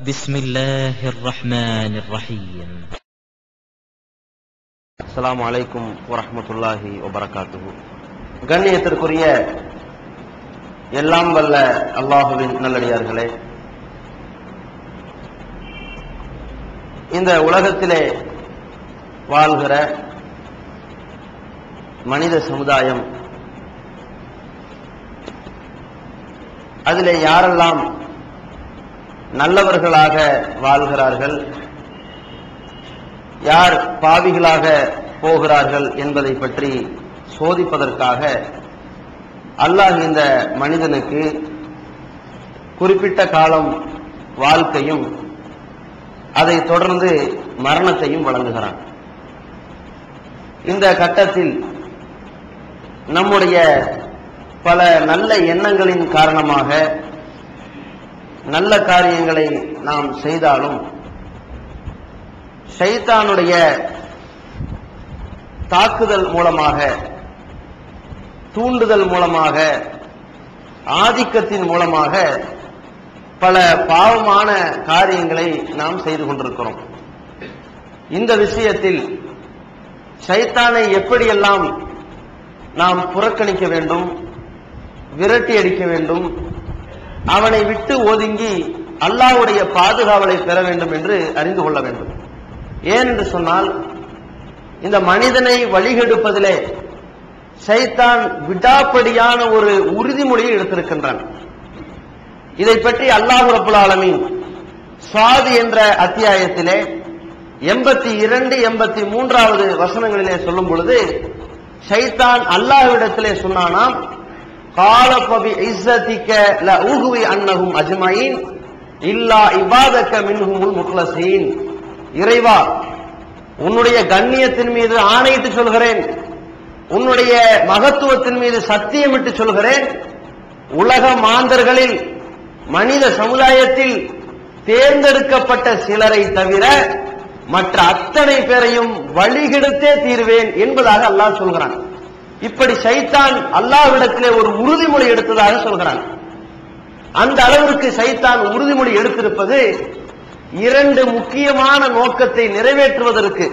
بسم الله الرحمن الرحيم. السلام عليكم ورحمة الله وبركاته. கண்ணியத்திற்குரிய எல்லாம் வல்ல அல்லாஹுவின் நல்லடியார்களே, இந்த உலகத்திலே வாழ்கிற மனித சமுதாயம், அதிலே யாரெல்லாம் நல்லவர்களாக வாழ்கிறார்கள், யார் பாவிகளாக போகிறார்கள் என்பதை பற்றி சோதிப்பதற்காக அல்லாஹ் இந்த மனிதனுக்கு குறிப்பிட்ட காலம் வாழ்க்கையும் அதை தொடர்ந்து மரணத்தையும் வழங்குகிறான். இந்த கட்டத்தில் நம்முடைய பல நல்ல எண்ணங்களின் காரணமாக நல்ல காரியங்களை நாம் செய்தாலும் ஷைத்தானுடைய தாக்குதல் மூலமாக, தூண்டுதல் மூலமாக, ஆதிக்கத்தின் மூலமாக பல பாவமான காரியங்களை நாம் செய்து கொண்டிருக்கிறோம். இந்த விஷயத்தில் ஷைத்தானை எப்படியெல்லாம் நாம் புறக்கணிக்க வேண்டும், விரட்டி அடிக்க வேண்டும், அவனை விட்டு ஒதுங்கி அல்லாஹ்வுடைய பாதுகாவலை பெற வேண்டும் என்று அறிந்து கொள்ள வேண்டும். ஏன் என்று சொன்னால், இந்த மனிதனை வழிகெடுப்பதிலே ஷைத்தான் விடாப்படியான ஒரு உறுதிமொழியை எடுத்திருக்கின்றான். இதை பற்றி அல்லாஹ் ரப்புல் ஆலமீன் ஸாத் என்ற அத்தியாயத்திலே 82, 83வது வசனங்களிலே சொல்லும் பொழுது ஷைத்தான் அல்லாஹ்விடத்திலே சொன்னானாம், قال فبعزتك لأغوي عنهم أجمعين إلا عبادك منهم المخلصين. இறைவா, உன்னுடைய கண்ணியத்தின் மீது ஆணையிட்டு சொல்கிறேன், உன்னுடைய மகத்துவத்தின் மீது சத்தியமிட்டு சொல்கிறேன், உலக மாந்தர்களில் மனித சமுதாயத்தில் தேர்ந்தெடுக்கப்பட்ட சிலரை தவிர மற்ற அத்தனை பேரையும் வழிகெடுத்தே தீர்வேன் என்பதாக அல்லாஹ் சொல்கிறான். இப்படி ஷைத்தான் அல்லாஹ்விடத்திலே ஒரு உறுதிமொழி எடுத்ததாக சொல்கிறான். அந்த அளவிற்கு ஷைத்தான் உறுதிமொழி எடுத்திருப்பது இரண்டு முக்கியமான நோக்கத்தை நிறைவேற்றுவதற்கு.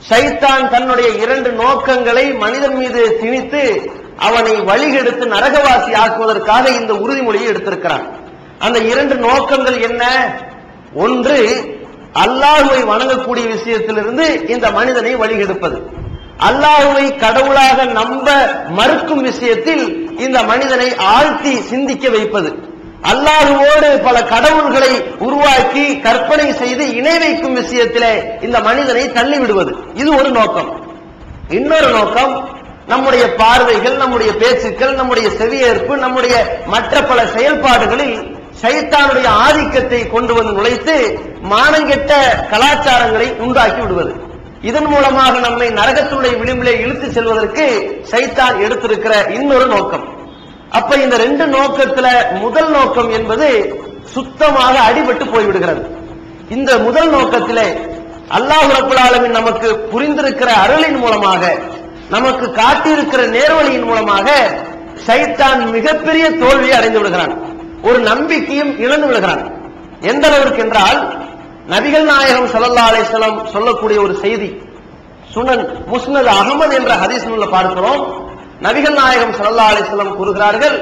ஷைத்தான் தன்னுடைய இரண்டு நோக்கங்களை மனிதன் மீது திணித்து அவனை வழிகெடுத்து நரகவாசி ஆக்குவதற்காக இந்த உறுதிமொழியை எடுத்திருக்கிறான். அந்த இரண்டு நோக்கங்கள் என்ன? ஒன்று, அல்லாஹ்வை வணங்கக்கூடிய விஷயத்திலிருந்து இந்த மனிதனை வழிகெடுப்பது. அல்லாஹ்வை கடவுளாக நம்ப மறுக்கும் விஷயத்தில் இந்த மனிதனை ஆழ்த்தி சிந்திக்க வைப்பது. அல்லாஹ்வோடு பல கடவுள்களை உருவாக்கி கற்பனை செய்து இணை வைக்கும் விஷயத்திலே இந்த மனிதனை தள்ளிவிடுவது. இது ஒரு நோக்கம். இன்னொரு நோக்கம், நம்முடைய பார்வைகள், நம்முடைய பேச்சுக்கள், நம்முடைய செவியேற்பு, நம்முடைய மற்ற பல செயல்பாடுகளில் ஷைத்தானுடைய ஆதிக்கத்தை கொண்டு வந்து நுழைத்து மானங்கெட்ட கலாச்சாரங்களை உண்டாக்கி விடுவது. இதன் மூலமாக நம்மை நரகத்துடைய விளிம்பிலே இழுத்து செல்வதற்கு ஷைத்தான் எடுத்திருக்கிற இன்னொரு நோக்கம். அப்ப இந்த ரெண்டு நோக்கத்துல முதல் நோக்கம் என்பது சுத்தமாக அடிபட்டு போய்விடுகிறது. இந்த முதல் நோக்கத்திலே அல்லாஹ் ரப்புல் ஆலமீன் நமக்கு புரிந்திருக்கிற அருளின் மூலமாக, நமக்கு காட்டியிருக்கிற நேர்வழியின் மூலமாக ஷைத்தான் மிகப்பெரிய தோல்வியை அடைந்து விடுகிறான், ஒரு நம்பிக்கையும் இழந்து விடுகிறான். எந்த அளவிற்கு என்றால், நபிகள் நாயகம் ஸல்லல்லாஹு அலைஹி வஸல்லம் சொல்லக்கூடிய ஒரு செய்தி சுனன் முஸ்னத் அஹ்மத் என்ற ஹதீஸ் நூல்ல பார்க்கிறோம். நபிகள் நாயகம் ஸல்லல்லாஹு அலைஹி வஸல்லம் கூறுகிறார்கள்,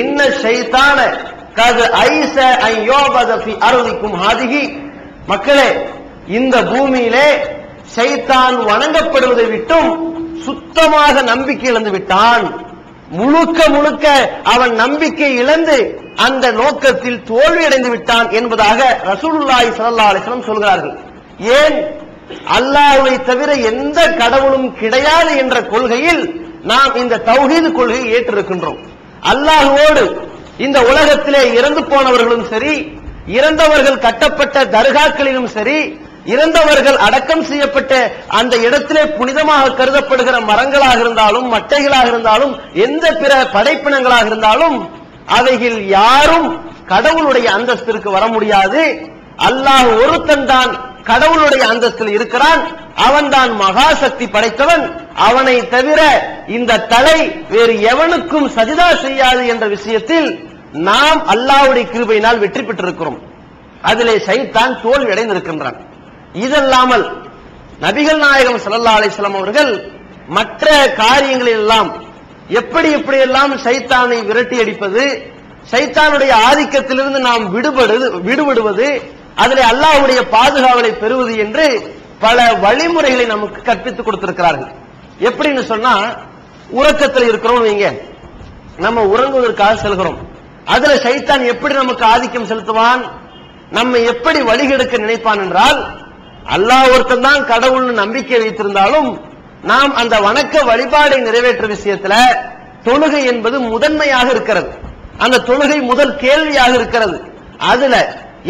இன்ன ஷைத்தான கத் ஐஸ அன் யுபத ஃபி அர்திக்கும் ஹாதிஹி. மக்களே, இந்த பூமியிலே ஷைத்தான் வணங்கப்படுவதை விட்டும் சுத்தமாக நம்பிக்கை இழந்து விட்டான். முழுக்க முழுக்க அவன் நம்பிக்கை இழந்து அந்த நோக்கத்தில் தோல்வி அடைந்து விட்டான் என்பதாக ரசூலுல்லாஹி ஸல்லல்லாஹு அலைஹி வஸல்லம் சொல்கிறார்கள். ஏன்? அல்லாஹ்வை தவிர எந்த கடவுளும் கிடையாது என்ற கொள்கையில் நாம் இந்த தௌஹீத் கொள்கையை ஏற்றிருக்கின்றோம். அல்லாஹ்வோடு இந்த உலகத்திலே இறந்து போனவர்களும் சரி, இறந்தவர்கள் கட்டப்பட்ட தர்காக்களிலும் சரி, இறந்தவர்கள் அடக்கம் செய்யப்பட்ட அந்த இடத்திலே புனிதமாக கருதப்படுகிற மரங்களாக இருந்தாலும், மட்டைகளாக இருந்தாலும், எந்த பிற படைப்பினங்களாக இருந்தாலும் அவைகள் யாரும் கடவுளுடைய அந்தஸ்திற்கு வர முடியாது. அல்லாஹ் ஒருத்தன் தான் கடவுளுடைய அந்தஸ்தில் இருக்கிறான். அவன்தான் மகாசக்தி படைத்தவன். அவனை தவிர இந்த தலை வேறு எவனுக்கும் சஜிதா செய்யாது என்ற விஷயத்தில் நாம் அல்லாஹ்வுடைய கிருபையினால் வெற்றி பெற்றிருக்கிறோம். அதிலே ஷைத்தான் தோல்வி அடைந்திருக்கின்றான். இதல்லாமல் நபிகள் நாயகம் ஸல்லல்லாஹு அலைஹி வஸல்லம் அவர்கள் மற்ற காரியங்களில் எல்லாம் எப்படியெல்லாம் ஷைத்தானை விரட்டி அடிப்பது, ஷைத்தானுடைய ஆதிக்கத்திலிருந்து நாம் விடுபடுவது, அதிலே அல்லாஹ்வுடைய பாதுகாவலை பெறுவது என்று பல வழிமுறைகளை நமக்கு கற்பித்துக் கொடுத்திருக்கிறார்கள். எப்படின்னு சொன்னா, உறக்கத்தில் இருக்கிறோம் வைங்க, நம்ம உறங்குவதற்காக செல்கிறோம். அதுல ஷைத்தான் எப்படி நமக்கு ஆதிக்கம் செலுத்துவான், நம்ம எப்படி வழிகெடுக்க நினைப்பான் என்றால், அல்லாஹ் ஒருத்தன் தான் கடவுள்னு நம்பிக்கை வைத்திருந்தாலும் நாம் அந்த வணக்க வழிபாடை நிறைவேற்ற விஷயத்துல தொழுகை என்பது முதன்மையாக இருக்கிறது. அந்த தொழுகை முதல் கேள்வியாக இருக்கிறது. அதுல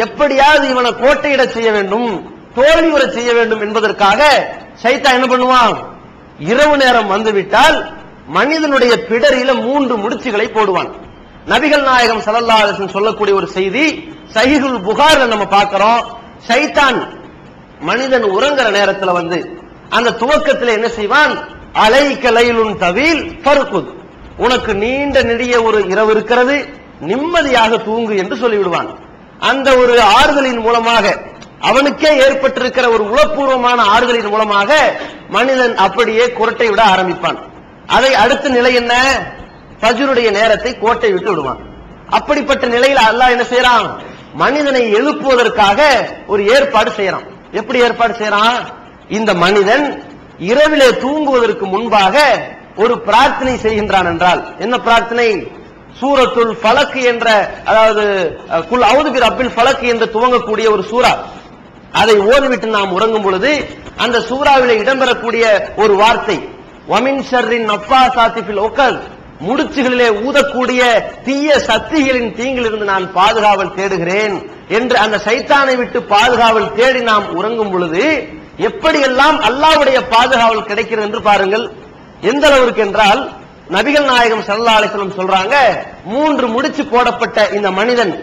எப்படியாவது இவனை கோட்டையிட செய்ய வேண்டும், தோல்வி வர செய்ய வேண்டும் என்பதற்காக ஷைத்தான் என்ன பண்ணுவான், இரவு நேரம் வந்துவிட்டால் மனிதனுடைய பிடரியில 3 முடிச்சுகளை போடுவான். நபிகள் நாயகம் ஸல்லல்லாஹு அலைஹி வஸல்லம் சொல்லக்கூடிய ஒரு செய்தி சஹீஹுல் புகாரில நம்ம பார்க்கிறோம். ஷைத்தான் மனிதன் உறங்குற நேரத்துல வந்து அந்த துவக்கத்தில் என்ன செய்வான், அலைக லைலுன் தவீல் ஃபர்குத், உனக்கு நீண்ட நெடிய ஒரு இரவு இருக்கிறது, நிம்மதியாக தூங்கு என்று சொல்லிவிடுவான். அந்த ஒரு ஆறுதலின் மூலமாக, அவனுக்கே ஏற்பட்டிருக்கிற ஒரு உளப்பூர்வமான ஆறுதலின் மூலமாக மனிதன் அப்படியே குரட்டை விட ஆரம்பிப்பான். அதை அடுத்த நிலை என்ன, ஃபஜ்ருடைய நேரத்தை கோட்டை விட்டு விடுவான். அப்படிப்பட்ட நிலையில் அல்லாஹ் என்ன செய்யறான், மனிதனை எழுப்புவதற்காக ஒரு ஏற்பாடு செய்யறான். எப்படி ஏற்பாடு செய்யறான், இந்த மனிதன் இரவிலே தூங்குவதற்கு முன்பாக ஒரு பிரார்த்தனை செய்கின்றான் என்றால், என்ன பிரார்த்தனை, சூரத்துல் ஃபலக் என்ற, அதாவது குல் அவுது பி ரப்பில் ஃபலக் என்று துவங்கக்கூடிய ஒரு சூரா, அதை ஓதிவிட்டு நாம் உறங்கும் பொழுது அந்த சூறாவிலே இடம்பெறக்கூடிய ஒரு வார்த்தை, வமின் ஷர்ரின் நஃபாசாத்தி ஃபில் உக்கத், முடிச்சுகளிலே ஊதக்கூடிய தீய சக்திகளின் தீங்கிலிருந்து நான் பாதுகாவல் தேடுகிறேன் என்று அந்த ஷைத்தானை விட்டு பாதுகாவல் தேடி நாம் உறங்கும் பொழுது எப்படியெல்லாம் அல்லாஹ்வுடைய பாதுகாவல் கிடைக்கிறது என்று பாருங்கள். எந்த அளவுக்கு என்றால், நபிகள் நாயகம் ஸல்லல்லாஹு அலைஹி வஸல்லம் சொல்றாங்க, 3 முடிச்சு போடப்பட்ட இந்த மனிதன்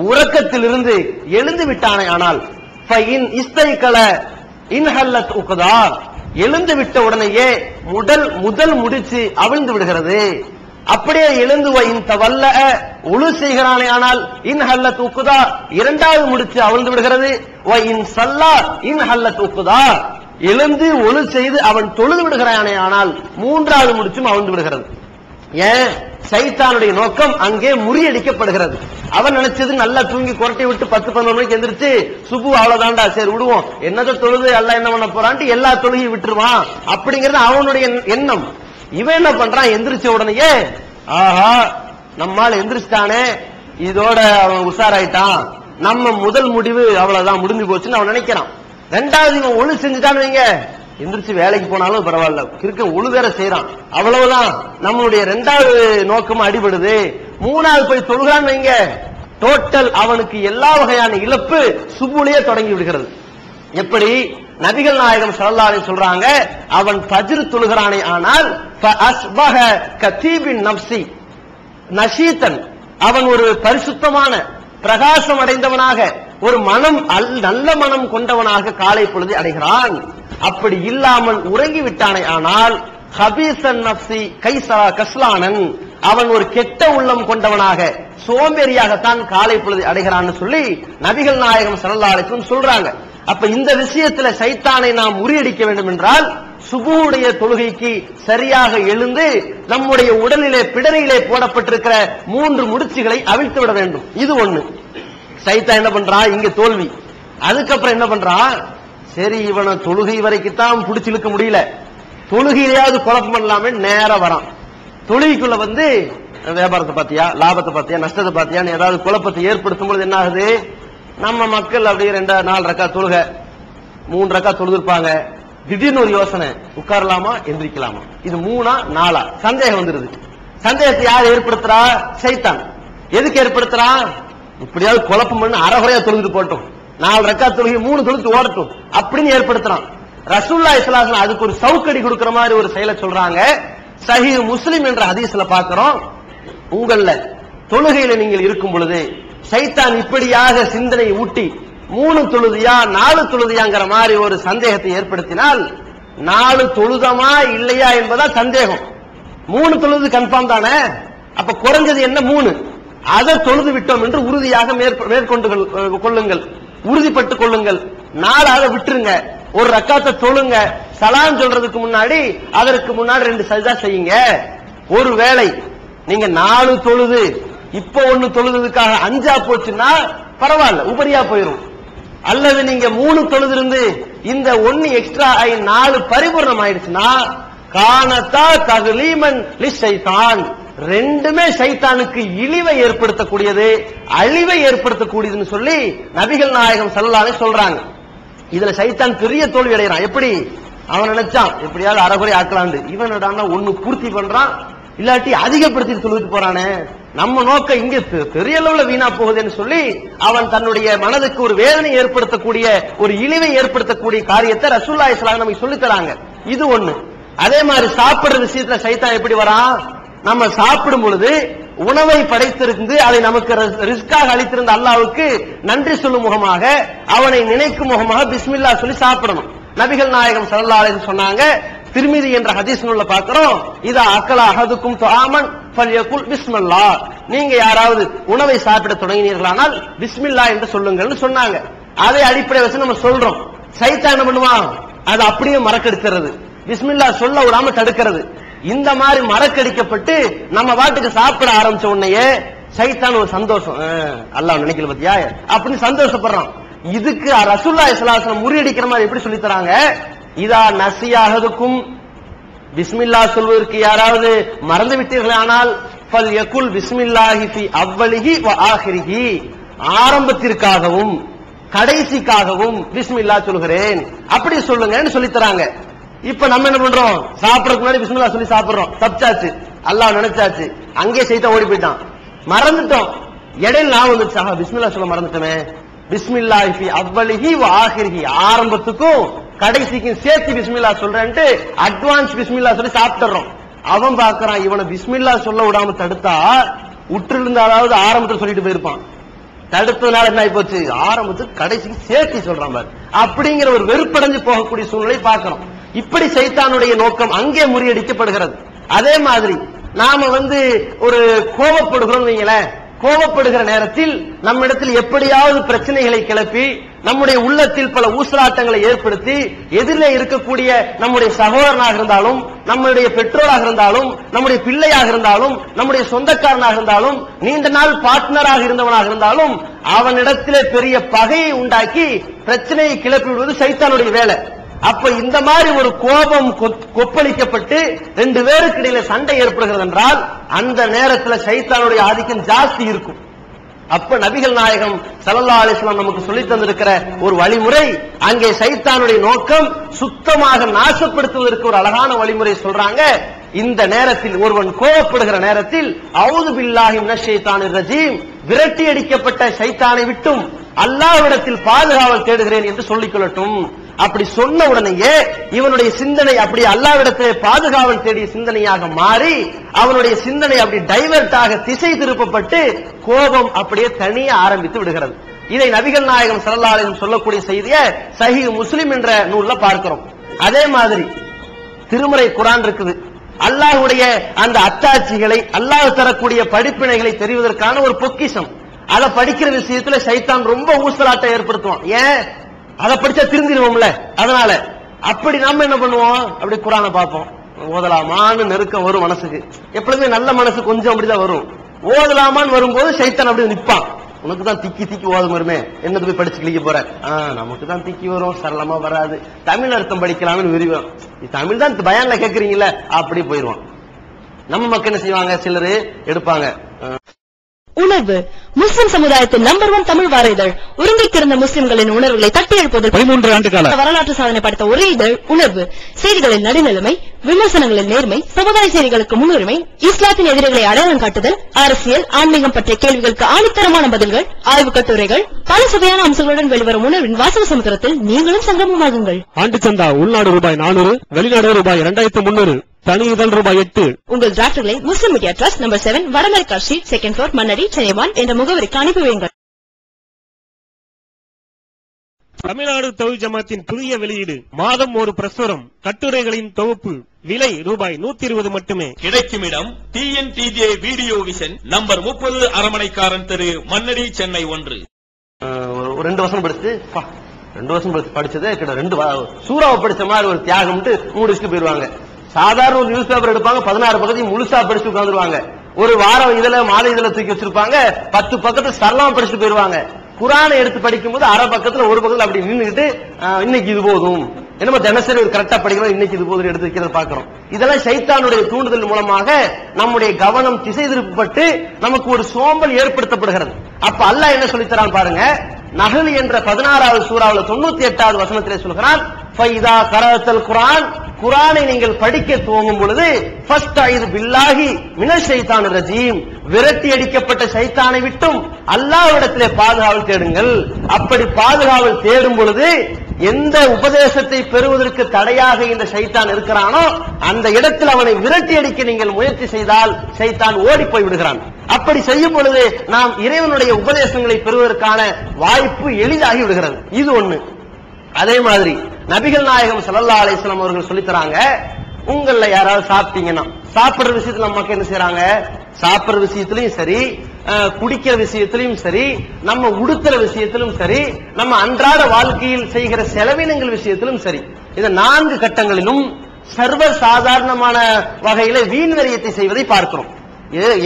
உறக்கத்திலிருந்து எழுந்து விட்டானே ஆனால், ஃபஇன் இஸ்தைகல இன்ஹல்லத் உக்தா, எழுந்து விட்ட உடனேயே முதல் முடிச்சு அவிழ்ந்து விடுகிறது. அப்படியே எழுந்து தவல்ல உழு செய்கிறானே ஆனால் இன்ஹல்லத் உக்தா, இரண்டாவது முடிச்சு அவிழ்ந்து விடுகிறது. இன் சல்லா இன்ஹல்லத் உக்தா, எழுந்து ஒழு செய்து அவன் தொழுது விடுகிறானே ஆனால் மூன்றாவது முடிச்சும் அவிழ்ந்து விடுகிறது. ஏன், ஷைத்தானுடைய நோக்கம் அங்கே முறியடிக்கப்படுகிறது. அவன் நினைச்சது நல்லா தூங்கி கொரட்டை விட்டு 10-11 மணிக்கு எந்திரிச்சு சுபு அவ்வளவுதான்டா, சரி விடுவோம், என்னத தொழுது எல்லாம் என்ன பண்ண போறான்ட்டு எல்லா தொழுகையும் விட்டுருவான் அப்படிங்கிறது அவனுடைய எண்ணம். இவன் என்ன பண்றான், எந்திரிச்ச உடனேயே ஆஹா நம்மால் எந்திரிச்சிட்டானே, இதோட அவன் உஷாராயிட்டான், நம்ம முதல் முடிவு அவ்வளவுதான் முடிஞ்சு போச்சுன்னு அவன் நினைக்கிறான். ரெண்டாவது இவன் ஒழு செஞ்சுட்டான்னு வைங்க, எந்திரிச்சு வேலைக்கு போனாலும் பரவாயில்ல, கிறுக்க ஒழு வேற செய்யறான், அவ்வளவுதான் நம்மளுடைய ரெண்டாவது நோக்கம் அடிபடுது. மூணாவது போய் தொழுகான்னு வைங்க, டோட்டல் அவனுக்கு எல்லா வகையான இழப்பு சுபுலேயே தொடங்கி விடுகிறது. எப்படி, நபிகள் நாயகம் ஸல்லல்லாஹு அலைஹி சொல்றாங்க, அவன் ஃபஜ்ர் தொழுகிறானே ஆனால் ஃபஅஸ்பஹ கதீபின் நஃப்ஸி நஷீதன், அவன் ஒரு பரிசுத்தமான பிரகாசம் அடைந்தவனாக, ஒரு மனம் நல்ல மனம் கொண்டவனாக காலை பொழுது அடைகிறான். அப்படி இல்லாமல் உறங்கி விட்டானே ஆனால் ஹபீசன் நஃப்ஸி கைசா கஸ்லானன், அவன் ஒரு கெட்ட உள்ளம் கொண்டவனாக சோம்பேறியாகத்தான் காலை பொழுது அடைகிறான்னு சொல்லி நபிகள் நாயகம் ஸல்லல்லாஹு அலைஹி வஸல்லம் சொல்றாங்க. அப்ப இந்த விஷயத்துல ஷைத்தானை நாம் முறியடிக்க வேண்டும் என்றால் சுபுடைய தொழுகைக்கு சரியாக எழுந்து நம்முடைய உடலிலே பிடரியிலே போடப்பட்டிருக்கிற 3 முடிச்சுகளை அவிழ்த்து விட வேண்டும். இது ஒண்ணு. ஷைத்தான் என்ன பண்றான், இங்க தோல்வி. அதுக்கப்புறம் என்ன பண்றான், சரி இவனை தொழுகை வரைக்குத்தான் பிடிச்சு இழுக்க முடியல, தொழுகையிலேயாவது குழப்பம் பண்ணலாமே நேரம் வரான். தொழுகைக்குள்ள வந்து வியாபாரத்தை பாத்தியா, லாபத்தை பாத்தியா, நஷ்டத்தை பாத்தியான்னு ஏதாவது குழப்பத்தை ஏற்படுத்தும் பொழுது என்ன ஆகுது, நம்ம மக்கள் அப்படியே 2-4 ரக்கா தொழுக 3 ரக்கா தொழுதுருப்பாங்க, திடீர்னு ஒரு யோசனை, உட்காரலாமா எந்திரிக்கலாமா, இது 3ஆ 4ஆ சந்தேகம் வந்துருது. சந்தேகத்தை யார் ஏற்படுத்துறா, ஷைத்தான். எதுக்கு ஏற்படுத்துறா, இப்படியாவது குழப்பம் பண்ணி அரைகுறையா தொழுதுட்டு போட்டோம், 4 ரக்கா தொழுகை 3 தொழுது ஓடட்டும் அப்படின்னு ஏற்படுத்துறான். ரசூலுல்லாஹி ஸல்லல்லாஹு அலைஹி வஸல்லம் அதுக்கு ஒரு சவுக்கடி கொடுக்கிற மாதிரி ஒரு செயலை சொல்றாங்க. சஹீஹ் முஸ்லிம் என்ற ஹதீஸ்ல பார்க்கிறோம், உங்கள தொழுகையில நீங்கள் இருக்கும் பொழுது ஷைத்தான் இப்படியாக சிந்தனை ஊட்டி 3 தொழுதியா 4 தொழுதியாங்கிற மாதிரி ஒரு சந்தேகத்தை ஏற்படுத்தினால் 4 தொழுதமா இல்லையா என்பதா சந்தேகம். 3 தொழுது கன்ஃபார்ம் தானே, அப்ப குறைஞ்சது என்ன 3, அதை தொழுது விட்டோம் என்று உறுதியாக மேற்கொண்டு கொள்ளுங்கள், உறுதிப்பட்டுக் கொள்ளுங்கள். 4 விட்டுருங்க, ஒரு ரக்காத்தை தொழுங்க. சலாம் சொல்றதுக்கு முன்னாடி அதற்கு முன்னாடி 2 சஜ்தா செய்யுங்க. ஒருவேளை நீங்க 4 தொழுது இப்ப 1 தொழுதுக்காக 5 போச்சுன்னா பரவாயில்ல, உபரியா போயிரும். அல்லது நீங்க 3 தொழுது இருந்து இந்த 1 எக்ஸ்ட்ரா 4 பரிபூர்ணம் ஆயிடுச்சுன்னா கானத்தா தக்லீமன் லிஷைத்தான், ரெண்டுமே சைத்தானுக்கு இழிவை ஏற்படுத்தக்கூடியது, அழிவை ஏற்படுத்தக்கூடியதுன்னு சொல்லி நபிகள் நாயகம் ஸல்லல்லாஹு அலைஹி சொல்றாங்க. இதுல சைத்தான் பெரிய தோல்வி அடைகிறான். எப்படி? அவன் நினைச்சான் எப்படியாவது அரைகுறை ஆக்கலாண்டு, இவன் 1 பூர்த்தி பண்றான், இல்லாட்டி அதிகப்படுத்தி சொல்லிட்டு போறானே, நம்ம நோக்கம் இங்க பெரிய அளவுல வீணா போகுதுன்னு சொல்லி அவன் தன்னுடைய மனதுக்கு ஒரு வேதனை ஏற்படுத்தக்கூடிய, ஒரு இழிவை ஏற்படுத்தக்கூடிய காரியத்தை ரசூலுல்லாஹி ஸல்லல்லாஹு அலைஹி வஸல்லம் நமக்கு சொல்லி தராங்க. இது ஒண்ணு. அதே மாதிரி சாப்பிடுற விஷயத்துல சைத்தான் எப்படி வரான்? நம்ம சாப்பிடும் பொழுது உணவை படைத்திருந்து அதை நமக்கு ரிஸ்காக அளித்திருந்த அல்லாஹ்வுக்கு நன்றி சொல்லும் முகமாக, அவனை நினைக்கும் முகமாக பிஸ்மில்லாஹ் சொல்லி சாப்பிடணும். நபிகள் நாயகம் ஸல்லல்லாஹு அலைஹி வஸல்லம் சொன்னாங்க, திர்மிதி என்ற ஹதீஸ் நூல்ல பார்க்கிறோம், இதா அக்கலா அஹதுக்கும் துஆமன் ஃபல்யகுல் பிஸ்மில்லாஹ், நீங்க யாராவது உணவை சாப்பிட தொடங்கினீர்களானால் பிஸ்மில்லாஹ் என்று சொல்லுங்கள்னு சொன்னாங்க. அதை அடிப்படை வச்சு நம்ம சொல்றோம். சைத்தான் என்ன பண்ணுவான்? அது அப்படியே மறக்கடிக்கிறது, பிஸ்மில்லாஹ் சொல்ல விடாம தடுக்கிறது. இந்த மாதிரி மறக்கடிக்கப்பட்டு நம்ம வாட்டுக்கு சாப்பிட ஆரம்பிச்ச உடனேயே சைத்தான் ஒரு சந்தோஷம், அல்லாஹ் நினைக்கல பத்தியா அப்படின்னு சந்தோஷப்படுறான். இதுக்கு ரசூலுல்லாஹி ஸல்லல்லாஹு அலைஹி வஸல்லம் முறியடிக்கிற மாதிரி எப்படி சொல்லி தராங்க? இதா நசியாஹதுக்கும், பிஸ்மில்லாஹ் சொல்வதற்கு யாராவது மறந்து விட்டீர்களானால் ஃபல்யகுல் பிஸ்மில்லாஹி ஃபி அவ்வலிஹி வ ஆகிரிஹி, ஆரம்பத்திற்காகவும் கடைசிக்காகவும் பிஸ்மில்லாஹ் சொல்கிறேன் அப்படி சொல்லுங்கன்னு சொல்லி தராங்க. இப்ப நம்ம என்ன பண்றோம்? சாப்பிடறதுக்கு முன்னாடி பிஸ்மில்லாஹ் சொல்லி சாப்பிடுறோம், தப்பிச்சாச்சு, அல்லாஹ் நினைச்சாச்சு, அங்கே சைத்தான் ஓடி போயிட்டான், மறந்துட்டோம். இடையில நான் வந்துச்சு, பிஸ்மில்லாஹ் சொல்ல மறந்துட்டோமே, பிஸ்மில்லாஹி ஃபி அவ்வலிஹி வ ஆகிரிஹி, ஆரம்பத்துக்கும் கடைசிக்கும் சேர்த்து பிஸ்மில்லாஹ் சொல்றேன்ட்டு அட்வான்ஸ் பிஸ்மில்லாஹ் சொல்லி சாப்பிட்டுறோம். அவன் பாக்குறான், இவனை பிஸ்மில்லாஹ் சொல்ல விடாம தடுத்தா உற்று இருந்தாலாவது ஆரம்பத்தில் சொல்லிட்டு போயிருப்பான், தடுத்ததுனால என்ன ஆகி போச்சு, ஆரம்பத்துக்கு கடைசிக்கு சேர்த்து சொல்றான் பாரு, அப்படிங்கிற ஒரு வெறுப்படைஞ்சு போகக்கூடிய சூழ்நிலை பார்க்கிறோம். இப்படி சைத்தானுடைய நோக்கம் அங்கே முறியடிக்கப்படுகிறது. அதே மாதிரி நாம ஒரு கோபப்படுகிறோம் வைங்களேன், கோபப்படுகிற நேரத்தில் நம்மிடத்தில் எப்படியாவது பிரச்சனைகளை கிளப்பி நம்முடைய உள்ளத்தில் பல ஊசலாட்டங்களை ஏற்படுத்தி எதிரிலே இருக்கக்கூடிய நம்முடைய சகோதரனாக இருந்தாலும், நம்முடைய பெற்றோராக இருந்தாலும், நம்முடைய பிள்ளையாக இருந்தாலும், நம்முடைய சொந்தக்காரனாக இருந்தாலும், நீண்ட நாள் பார்ட்னராக இருந்தவனாக இருந்தாலும் அவனிடத்திலே பெரிய பகையை உண்டாக்கி பிரச்சனையை கிளப்பி விடுவது சைத்தானுடைய வேலை. அப்ப இந்த மாதிரி ஒரு கோபம் கொப்பளிக்கப்பட்டு 2 பேருக்கு இடையில சண்டை ஏற்படுகிறது என்றால் அந்த நேரத்தில் சைத்தானுடைய ஆதிக்கம் ஜாஸ்தி இருக்கும். அப்ப நபிகள் நாயகம் ஸல்லல்லாஹு அலைஹி வஸல்லம் நமக்கு சொல்லி தந்திருக்கிற ஒரு வழிமுறை, அங்கே சைத்தானுடைய நோக்கம் சுத்தமாக நாசப்படுத்துவதற்கு ஒரு அழகான வழிமுறை சொல்றாங்க. இந்த நேரத்தில் ஒருவன் கோபப்படுகிற நேரத்தில் அஊது பில்லாஹி மினஷ் ஷைத்தானிர் ரஜீம், விரட்டி அடிக்கப்பட்ட சைத்தானை விட்டும் அல்லாஹ்விடத்தில் பாதுகாவல் தேடுகிறேன் என்று சொல்லிக் கொள்ளட்டும். அப்படி சொன்ன உடனேயே இவனுடைய சிந்தனை அப்படி அல்லாஹ்விடத்திலே பாதுகாவல் தேடிய சிந்தனையாக மாறி அவனுடைய சிந்தனை அப்படி டைவர்ட் ஆக திசை திருப்பப்பட்டு கோபம் அப்படியே தனிய ஆரம்பித்து விடுகிறது. இதை நபிகள் நாயகம் ஸல்லல்லாஹு அலைஹி வஸல்லம் சொல்லக்கூடிய செய்தியை சஹீஹ் முஸ்லிம் என்ற நூல்ல பார்க்கிறோம். அதே மாதிரி திருமறை குர்ஆன் இருக்குது. அல்லாஹ்வுடைய அந்த அத்தாட்சிகளை, அல்லாஹ் தரக்கூடிய படிப்பினைகளை தெரிவதற்கான ஒரு பொக்கிஷம். அதை படிக்கிற விஷயத்துல சைத்தான் ரொம்ப ஊசலாட்டம் ஏற்படுத்துவான். ஏன்? அதை படிச்சா திருந்திடுவோம்ல, அதனால அப்படி நாம என்ன பண்ணுவோம், அப்படி குர்ஆனை பார்ப்போம், ஓதலாமான்னு நெருக்கம் வரும் மனசுக்கு. எப்பொழுதுமே நல்ல மனசு கொஞ்சம் அப்படிதான் வரும். ஓதலாமான்னு வரும்போது சைத்தான் அப்படி நிற்பான். உனக்கு தான் திக்கி ஓத வருமே, என்னது போய் படிச்சு கிளிக்க போற, நமக்கு தான் திக்கி வரும், சரளமா வராது, தமிழ் அர்த்தம் படிக்கலாம்னு விரிவான். தமிழ் தான் பயான்ல கேட்கறீங்களா, அப்படி போயிருவான். நம்ம மக்கள் என்ன செய்வாங்க, சிலரு எடுப்பாங்க. உணர்வு முஸ்லிம் சமுதாயத்தின் நம்பர் 1 தமிழ் வார இதழ். உறங்கிக்கிருந்த முஸ்லிம்களின் உணர்வுகளை தட்டி எழுப்புவதில் 13 ஆண்டு கால வரலாற்று சாதனை படைத்த ஒரே இதழ் உணர்வு. செய்திகளில் நடுநிலைமை, விமர்சனங்களில் நேர்மை, சமுதாய செய்திகளுக்கு முன்னுரிமை, இஸ்லாத்தின் எதிரிகளை அடையாளம் காட்டுதல், அரசியல், ஆன்மீகம் பற்றிய கேள்விகளுக்கு ஆணித்தரமான பதில்கள், ஆய்வுக் கட்டுரைகள், பல சுவையான அம்சங்களுடன் வெளிவரும் உணர்வின் வாசக சமுத்திரத்தில் நீங்களும் சங்கமமாகுங்கள். ஆண்டு சந்தா உள்நாடு ரூபாய் 400, வெளிநாடு ரூபாய் 2300, தனி இதழ் ரூபாய் 8. உங்கள் டிராஃப்ட்களை முஸ்லிம் மீடியா ட்ரஸ்ட் நம்பர் 7 வடமேற்கா street, 2nd floor, Mannadi, Chennai 1 என்ற முகவரிக்கு அனுப்பி வையுங்கள். தமிழ்நாடு தௌஹீத் ஜமாத்தின் புதிய வெளியீடு, மாதம் ஒரு பிரசுரம், கட்டுரைகளின் தொகுப்பு, விலை ரூபாய் 120 மட்டுமே. கிடைக்கும் இடம் TNTJ வீடியோ விஷன், நம்பர் 30, அரமனைக்காரன் தெரு, மண்ணடி, சென்னை 1. 2 வருஷம் படிச்சு 2 வருஷம் படிச்சதே கிட்ட 2 சூறாவை படிச்ச மாதிரி ஒரு தியாகம்ட்டு முடிச்சுட்டு போயிருவாங்க. சாதாரண ஒரு நியூஸ் பேப்பர் எடுப்பாங்க, 16 பக்கத்தையும் முழுசா படிச்சு உட்காந்துருவாங்க. ஒரு வாரம் இதுல மாலை இதுல தூக்கி வச்சிருப்பாங்க, 10 பக்கத்தை சரளமா படிச்சுட்டு போயிருவாங்க. குரானை எடுத்து படிக்கும் போது அரை பக்கத்துல ஒரு பக்கத்துல அப்படி நின்றுகிட்டு இன்னைக்கு இது போதும், என்னமோ தினசரி ஒரு கரெக்டா படிக்கிறோம், இன்னைக்கு இது போதும் எடுத்து வைக்கிறத பாக்கிறோம். இதெல்லாம் சைத்தானுடைய தூண்டுதல் மூலமாக நம்முடைய கவனம் திசை திருப்பப்பட்டு நமக்கு ஒரு சோம்பல் ஏற்படுத்தப்படுகிறது. அப்ப அல்லாஹ் என்ன சொல்லித்தரான் பாருங்க. நஹல் என்ற 16வது சூறாவுல 98வது வசனத்திலே சொல்கிறான், ஃபைதா கரஅத்தல் குர்ஆன், குர்ஆனை நீங்கள் படிக்க துவங்கும் பொழுது ஃபஸ்தஈது பில்லாஹி மினஷ் ஷைத்தானிர் ரஜீம், விரட்டி அடிக்கப்பட்ட ஷைத்தானை விட்டும் அல்லாஹ்விடத்திலே பாதுகாவல் தேடுங்கள். அப்படி பாதுகாவல் தேடும் பொழுது எந்த உபதேசத்தை பெறுவதற்கு தடையாக இந்த ஷைத்தான் இருக்கிறானோ அந்த இடத்தில் அவனை விரட்டி அடிக்க நீங்கள் முயற்சி செய்தால் ஷைத்தான் ஓடி போய் விடுகிறான். அப்படி செய்யும் பொழுது நாம் இறைவனுடைய உபதேசங்களை பெறுவதற்கான வாய்ப்பு எளிதாகி விடுகிறது. இது ஒண்ணு. அதே மாதிரி நபிகள் நாயகம் ஸல்லல்லாஹு அலைஹி வஸல்லம் அவர்கள் சொல்லித் தராங்க, உங்கள யாராவது சாப்பிட்டீங்கன்னா, சாப்பிடுற விஷயத்துல நமக்கு என்ன செய்யறாங்க, சாப்பிடுற விஷயத்திலையும் சரி, குடிக்கிற விஷயத்திலையும் சரி, நம்ம உடுத்துற விஷயத்திலும் சரி, நம்ம அன்றாட வாழ்க்கையில் செய்கிற செலவினங்கள் விஷயத்திலும் சரி, இந்த 4 கட்டங்களிலும் சர்வ சாதாரணமான வகையில வீண் விரயத்தை செய்வதை பார்க்கிறோம்.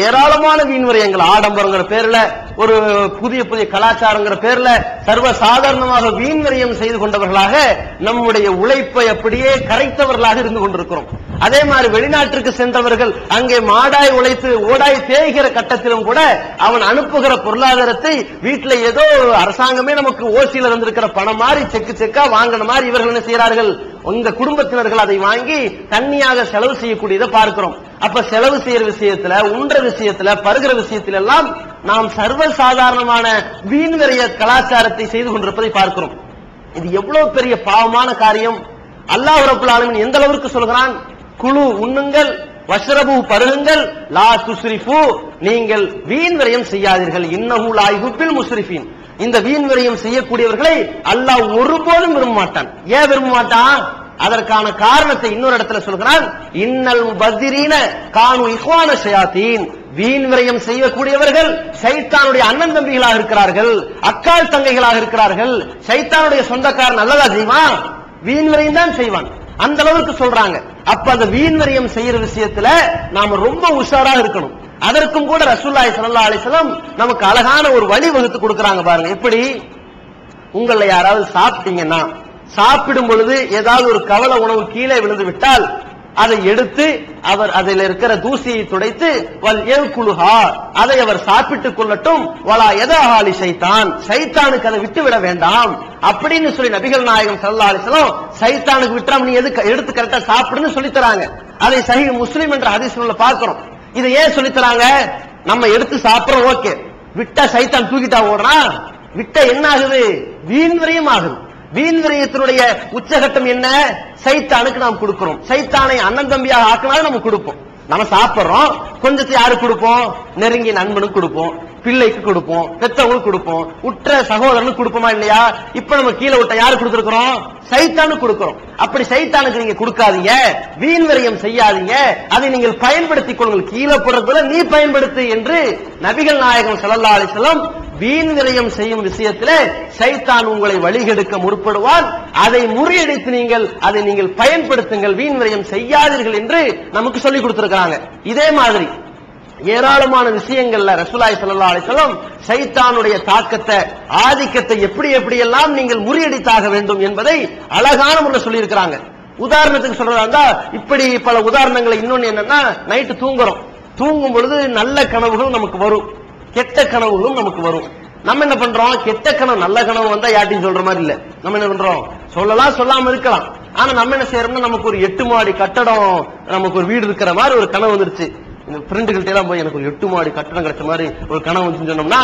ஏராளமான வீண்விரயங்கள், ஆடம்பரங்கிற பேர்ல, ஒரு புதிய புதிய கலாச்சாரங்கிற பேர்ல சர்வ சாதாரணமாக வீண்விரயம் செய்து கொண்டவர்களாக நம்முடைய உழைப்பை அப்படியே கரைத்தவர்களாக இருந்து கொண்டிருக்கிறோம். அதே மாதிரி வெளிநாட்டிற்கு சென்றவர்கள் அங்கே மாடாய் உழைத்து ஓடாய் தேய்கிற கட்டத்திலும் கூட அவன் அனுப்புகிற பொருளாதாரத்தை வீட்டுல ஏதோ அரசாங்கமே நமக்கு ஓசியில இருந்திருக்கிற பணம் மாதிரி செக்கா வாங்கின மாதிரி இவர்கள் என்ன செய்யறார்கள், உங்க குடும்பத்தினர்கள் அதை வாங்கி தண்ணியாக செலவு செய்யக்கூடியதை பார்க்கிறோம். அப்ப செலவு செய்யற விஷயத்துல, உண்ற விஷயத்துல, பருகிற விஷயத்துல எல்லாம் நாம் சர்வ சாதாரணமான வீண்விரய கலாச்சாரத்தை செய்து கொண்டிருப்பதை பார்க்கிறோம். இது எவ்வளவு பெரிய பாவமான காரியம். அல்லாஹ் ரப்பல் ஆலமீன் எந்த அளவிற்கு சொல்கிறான், குழு உண்ணுங்கள், வஷ்ரபு பருகுங்கள், லா துஸ்ரிஃபு, நீங்கள் வீண்விரயம் செய்யாதீர்கள், இன்னஹு லா யுஹிப்புல் முஸ்ரிஃபீன். இந்த வீண்விரயம் செய்யக்கூடியவர்களை அல்லாஹ் ஒருபோதும் விரும்ப மாட்டான். ஏன் விரும்ப மாட்டான்? அதற்கான காரணத்தை இன்னொரு இடத்துல சொல்கிறான், இன்னல் முபத்திரீன கானு இஹ்வான ஷயாத்தீன், வீண் விரயம் செய்யக்கூடியவர்கள் ஷைத்தானுடைய அண்ணன் தம்பிகளாக இருக்கிறார்கள், அக்கால் தங்கைகளாக இருக்கிறார்கள். ஷைத்தானுடைய சொந்தக்காரன் நல்லதா செய்வான், வீண் விரயம் தான் செய்வான். அந்த அளவுக்கு சொல்றாங்க. அப்ப அந்த வீண் விரயம் செய்யற விஷயத்துல நாம ரொம்ப உஷாரா இருக்கணும். அதற்கும் கூட ரசூலுல்லாஹி ஸல்லல்லாஹு அலைஹி வஸல்லம் நமக்கு அழகான ஒரு வழி வகுத்து கொடுக்கறாங்க பாருங்க. எப்படி, உங்கள யாராவது சாப்பிட்டீங்கன்னா, சாப்பிடும் பொழுது ஏதாவது ஒரு கவல உணவு கீழே விழுந்து விட்டால் அதை எடுத்து அவர் அதில் இருக்கிற தூசியை துடைத்து வல் ஏகுலுஹா, அதை அவர் சாப்பிட்டுக் கொள்ளட்டும், வலா யதஹாலி ஷைத்தான், ஷைத்தானுக்கு அதை விட்டு விட வேண்டாம் அப்படின்னு சொல்லி நபிகள் நாயகம் ஸல்லல்லாஹு அலைஹி வஸல்லம் ஷைத்தானுக்கு விட்டுறாம நீ எடுத்து கரெக்டா சாப்பிடுன்னு சொல்லி தராங்க. அதை சஹீஹ் முஸ்லிம் என்ற ஹதீஸ்ல பார்க்கிறோம். இதை ஏன் சொல்லி தராங்க, நம்ம எடுத்து சாப்பிடுறோம், ஓகே, விட்டா ஷைத்தான் தூக்கிட்டா ஓடுறான், விட்டா என்ன ஆகுது, வீண் விரயம் ஆகுது. வீண் விரயத்தினுடைய உச்சகட்டம் என்ன, சைத்தானுக்கு நாம் கொடுக்கிறோம். சைத்தானை அண்ணன் தம்பியாக ஆக்கினாலும் நம்ம கொடுப்போம். நம்ம சாப்பிடுறோம், கொஞ்சத்தை யாருக்கு கொடுப்போம், நெருங்கிய நண்பனுக்கு கொடுப்போம், பிள்ளைக்கு கொடுப்போம், பெற்றவங்களுக்கு கொடுப்போம், உற்ற சகோதரனுக்கு கொடுப்போமா இல்லையா? இப்ப நம்ம கீழே விட்ட யாரு கொடுத்திருக்கிறோம், சைத்தானுக்கு கொடுக்கிறோம். அப்படி சைத்தானுக்கு நீங்க கொடுக்காதீங்க, வீண் விரயம் செய்யாதீங்க, அதை நீங்கள் பயன்படுத்திக் கொள்ளுங்கள், கீழே போடுறதுல நீ பயன்படுத்து என்று நபிகள் நாயகம் ஸல்லல்லாஹு அலைஹி வஸல்லம் வீண் விரயம் செய்யும் விஷயத்திலே சைத்தான் உங்களை வழிகெடுக்க முற்படுவான். அதை முறியடித்து அதை நீங்கள் பயன்படுத்துங்கள், வீண் விரயம் செய்யாதீர்கள் என்று நமக்கு சொல்லிக் கொடுத்திருக்கிறாங்க. இதே மாதிரி ஏராளமான விஷயங்கள்ல ரசூலுல்லாஹி ஸல்லல்லாஹு அலைஹி வஸல்லம் சைத்தானுடைய தாக்கத்தை, ஆதிக்கத்தை எப்படி எல்லாம் நீங்கள் முறியடித்தாக வேண்டும் என்பதை அழகான முறையில் சொல்லி இருக்கிறாங்க. உதாரணத்துக்கு சொல்றதா இருந்தா இப்படி பல உதாரணங்களை. இன்னொன்னு என்னன்னா, நைட்டு தூங்கும் பொழுது நல்ல கனவுகள் நமக்கு வரும், கெட்ட கனவுகளும் நமக்கு வரும். நம்ம என்ன பண்றோம், கெட்ட கனவு நல்ல கனவு வந்தா யார்ட்டையும் சொல்ற மாதிரி இல்ல. நம்ம என்ன பண்றோம், சொல்லலாம் சொல்லாம இருக்கலாம். ஆனா நம்ம என்ன செய்யறோம்னா, நமக்கு ஒரு 8 மாடி கட்டடம், நமக்கு ஒரு வீடு இருக்கிற மாதிரி ஒரு கனவு வந்துருச்சு. இந்த ஃப்ரெண்டுகிட்ட எல்லாம் போய் எனக்கு ஒரு 8 மாடி கட்டணம் கிடைச்ச மாதிரி ஒரு கனவு வந்துன்னு சொன்னோம்னா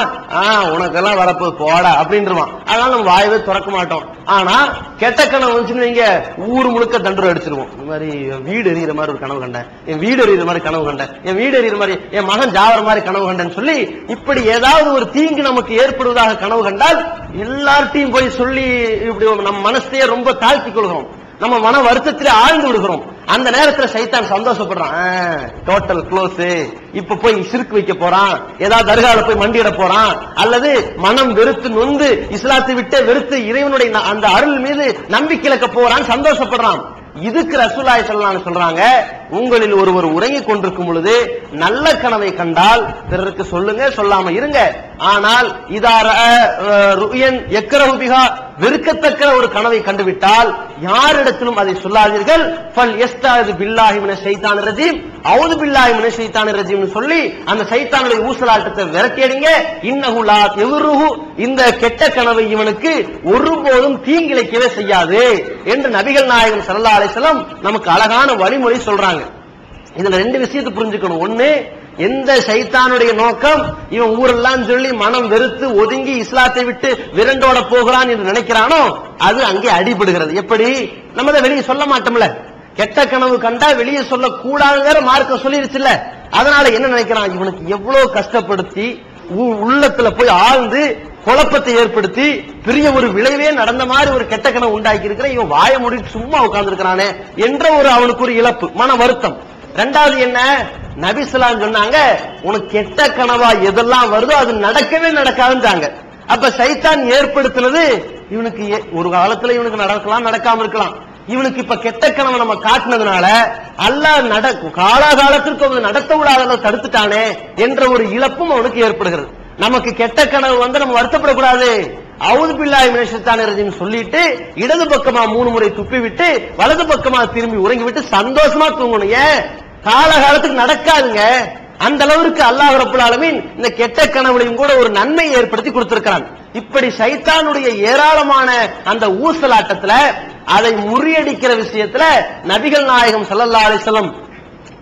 உனக்கெல்லாம் வரப்போ போடா அப்படின்றான். அதனால நம்ம வாயவே திறக்க மாட்டோம். ஆனா கெட்ட கனவு வந்துச்சுன்னு நீங்க ஊர் முழுக்க தண்டனை அடிச்சிருவோம். இந்த மாதிரி வீடு எறிகிற மாதிரி ஒரு கனவு கண்டேன், என் வீடு எறிகிற மாதிரி கனவு கண்டேன், என் வீடு எறிகிற மாதிரி என் மகன் ஜாவர மாதிரி கனவு கண்டேன்னு சொல்லி இப்படி ஏதாவது ஒரு தீங்கு நமக்கு ஏற்படுவதாக கனவு கண்டால் எல்லார்ட்டையும் போய் சொல்லி இப்படி நம்ம மனசையே ரொம்ப தாழ்த்திக் கொள்கிறோம், நம்ம மன வருத்தத்திலே ஆழ்ந்து விடுகிறோம். அந்த நேரத்தில் சைத்தான் சந்தோஷப்படுறான், டோட்டல் க்ளோஸ், இப்ப போய் சிறுக்கு வைக்க போறான், ஏதாவது தர்கால போய் மண்டியிட போறான், அல்லது மனம் வெறுத்து நொந்து இஸ்லாத்தை விட்டு வெறுத்து இறைவனுடைய அந்த அருள் மீது நம்பிக்கை இழக்க போறான், சந்தோஷப்படுறான். இதுக்கு ரசூலுல்லாஹி ஸல்லல்லாஹு அலைஹி வஸல்லம் சொல்றாங்க, உங்களில் ஒருவர் உறங்கிக் கொண்டிருக்கும் பொழுது நல்ல கனவை கண்டால் பிறருக்கு சொல்லுங்க, சொல்லாம இருங்க. ஆனால் இதார ருயன் யக்ரஹு பிஹா, வெறுக்கத்தக்க ஒரு கனவை கண்டுவிட்டால் யாரிடத்திலும் அதை சொல்லாதீர்கள். ஃபல் யஸ்தாது பில்லாஹி மினஷ் ஷைத்தானிர் ரஜீம், அஊது பில்லாஹி மினஷ் ஷைத்தானிர் ரஜீம் சொல்லி அந்த சைத்தானுடைய ஊசலாட்டத்தை விரட்டியடிங்க. இன்னஹு லா யதுருஹு, இந்த கெட்ட கனவை இவனுக்கு ஒருபோதும் தீங்கிழைக்கவே செய்யாது என்று நபிகள் நாயகம் ஸல்லல்லாஹு அலைஹி வஸல்லம் நமக்கு அழகான வழிமுறை சொல்றாங்க. இதுல 2 விஷயத்தை புரிஞ்சுக்கணும். ஒண்ணு, எந்த சைத்தானுடைய நோக்கம் இவன் ஊரெல்லாம் சொல்லி மனம் வெறுத்து ஒதுங்கி இஸ்லாத்தை விட்டு விரண்டோட போகிறான் என்று நினைக்கிறானோ அது அங்கே அடிபடுகிறது. எப்படி? நம்ம அதை வெளியே சொல்ல மாட்டோம்ல, கெட்ட கனவு கண்டா வெளியே சொல்ல கூடாதுங்கிற மார்க்கம் சொல்லிருச்சுல்ல. அதனால என்ன நினைக்கிறான், இவனுக்கு எவ்வளவு கஷ்டப்படுத்தி உள்ளத்துல போய் ஆழ்ந்து குழப்பத்தை ஏற்படுத்தி பெரிய ஒரு விளைவே நடந்த மாதிரி ஒரு கெட்ட கனவு உண்டாக்கி இருக்கிற இவன் வாய மூடிட்டு சும்மா உட்கார்ந்து இருக்கிறானே என்ற ஒரு அவனுக்கு ஒரு இழப்பு, மன வருத்தம். 2வது என்ன, நபி ஸல்லல்லாஹு அலைஹி வஸல்லம் சொன்னாங்க, உனக்கு கெட்ட கனவா எதெல்லாம் வருதோ அது நடக்கவே நடக்காதுன்றாங்க. அப்ப சைத்தான் ஏற்படுத்தினது இவனுக்கு ஒரு காலத்துல இவனுக்கு நடக்கலாம், நடக்காம இருக்கலாம். இவனுக்கு இப்ப கெட்ட கனவை நம்ம காட்டினதுனால அல்லாஹ் காலாகாலத்திற்கு நடத்த விடாத தடுத்துட்டானே என்ற ஒரு இழப்பும் அவனுக்கு ஏற்படுகிறது. நமக்கு கெட்ட கனவு வந்து நம்ம வருத்தப்படக்கூடாது. அஊது பில்லாஹி மினஷ் ஷைத்தானிர் ரஜீம் சொல்லிட்டு இடது பக்கமா 3 முறை துப்பி விட்டு வலது பக்கமா திரும்பி உறங்கி விட்டு சந்தோஷமா தூங்கணும். ஏன்? காலகாலத்துக்கு நடக்காதுங்க. அந்த அளவுக்கு அல்லாஹ் ரப்பல் ஆலமீன் இந்த கெட்ட கனவுலையும் கூட ஒரு நன்மை ஏற்படுத்தி கொடுத்திருக்கிறான். இப்படி சைத்தானுடைய ஏராளமான அந்த ஊசலாட்டத்துல அதை முறியடிக்கிற விஷயத்துல நபிகள் நாயகம் ஸல்லல்லாஹு அலைஹி வஸல்லம்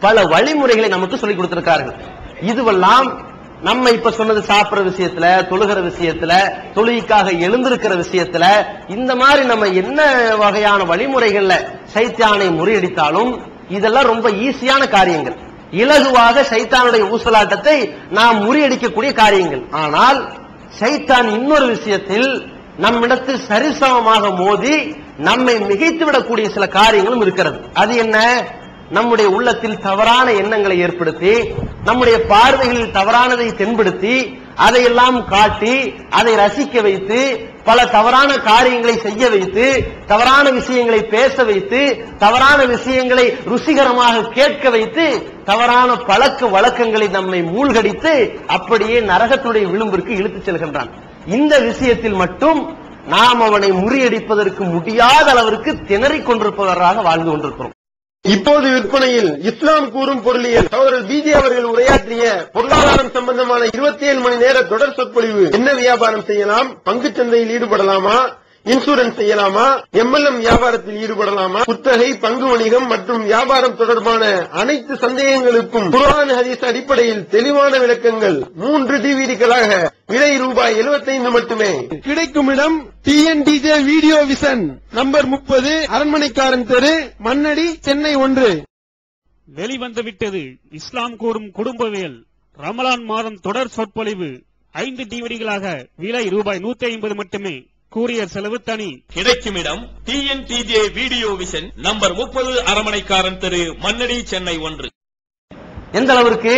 பல வழிமுறைகளை நமக்கு சொல்லிக் கொடுத்திருக்கார்கள். இதுவெல்லாம் நம்ம இப்ப சொன்னது சாப்பிடுற விஷயத்துல, தொழுகிற விஷயத்துல, தொழுகைக்காக எழுந்திருக்கிற விஷயத்துல, இந்த மாதிரி நம்ம என்ன வகையான வழிமுறைகள்ல சைத்தானை முறியடித்தாலும் இதெல்லாம் ரொம்ப ஈஸியான காரியங்கள், இலகுவாக சைத்தானுடைய ஊசலாட்டத்தை நாம் முறியடிக்கக்கூடிய காரியங்கள். ஆனால் சைத்தான் இன்னொரு விஷயத்தில் நம்மிடத்தில் சரிசமமாக மோதி நம்மை மிகைத்து விடக்கூடிய சில காரியங்களும் இருக்கிறது. அது என்ன? நம்முடைய உள்ளத்தில் தவறான எண்ணங்களை ஏற்படுத்தி, நம்முடைய பார்வைகளில் தவறானதை தென்படுத்தி, அதையெல்லாம் காட்டி, அதை ரசிக்க வைத்து, பல தவறான காரியங்களை செய்ய வைத்து, தவறான விஷயங்களை பேச வைத்து, தவறான விஷயங்களை ருசிகரமாக கேட்க வைத்து, தவறான பழக்க வழக்கங்களை நம்மை மூழ்கடித்து அப்படியே நரகத்துடைய விளிம்பிற்கு இழுத்துச் செல்கின்றான். இந்த விஷயத்தில் மட்டும் நாம் அவனை முறியடிப்பதற்கு முடியாத அளவிற்கு திணறிக் கொண்டிருப்பவராக வாழ்ந்து கொண்டிருக்கிறோம். இப்போது விற்பனையில் இஸ்லாம் கூறும் பொருளியல் சகோதரர் பிஜே அவர்கள் உரையாற்றிய பொருளாதாரம் சம்பந்தமான 27 மணி நேர தொடர் சொற்பொழிவு. என்ன வியாபாரம் செய்யலாம், பங்குச் சந்தையில் ஈடுபடலாமா, இன்சூரன்ஸ் செய்யலாமா, எம்எல்எம் வியாபாரத்தில் ஈடுபடலாமா, குத்தகை, பங்கு வணிகம் மற்றும் வியாபாரம் தொடர்பான அனைத்து சந்தேகங்களுக்கும் குர்ஆன் ஹதீஸ் அடிப்படையில் தெளிவான விளக்கங்கள் 3 டிவிடிகளாக விலை ரூபாய் 75 மட்டுமே. கிடைக்கும் இடம் டிஎன்டிஜே வீடியோ விஷன், நம்பர் 30, அரண்மனைக்காரன் தெரு, மண்ணடி, சென்னை 1. வெளிவந்துவிட்டது இஸ்லாம் கூறும் குடும்பவியல் ரமலான் மாதம் தொடர் சொற்பொழிவு 5 டிவிடிகளாக விலை ரூபாய் 150 மட்டுமே. கூரியர் செலவு தனி. கிடைக்கும் இடம் டிஎன்டிஜே வீடியோ விஷன், நம்பர் 30, அரண்மனைக்காரன் தெரு, மண்ணடி, சென்னை 1. எந்த அளவிற்கு